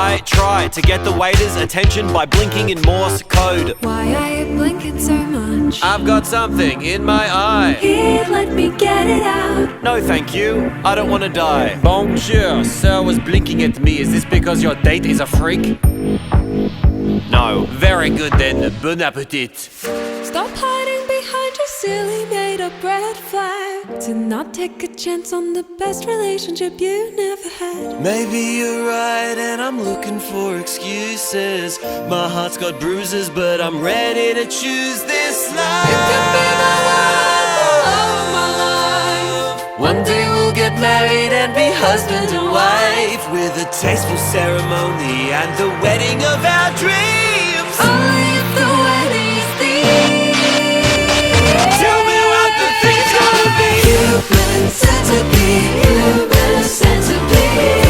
I try to get the waiter's attention by blinking in Morse code. Why are you blinking so much? I've got something in my eye. Here, let me get it out. No thank you, I don't want to die. Bonjour, sir was blinking at me. Is this because your date is a freak? No. Very good then, bon appetit. Stop hiding behind your silly made-up red flag. To not take a chance on the best relationship you never had. Maybe you're right and I'm looking for excuses. My heart's got bruises but I'm ready to choose this life. You can be my love, the love of my life. One day we'll get married and be husband and wife, with a tasteful ceremony and the wedding of our dreams. Only if the wedding is these. Tell me what the thing's gonna be. Human centipede, human centipede.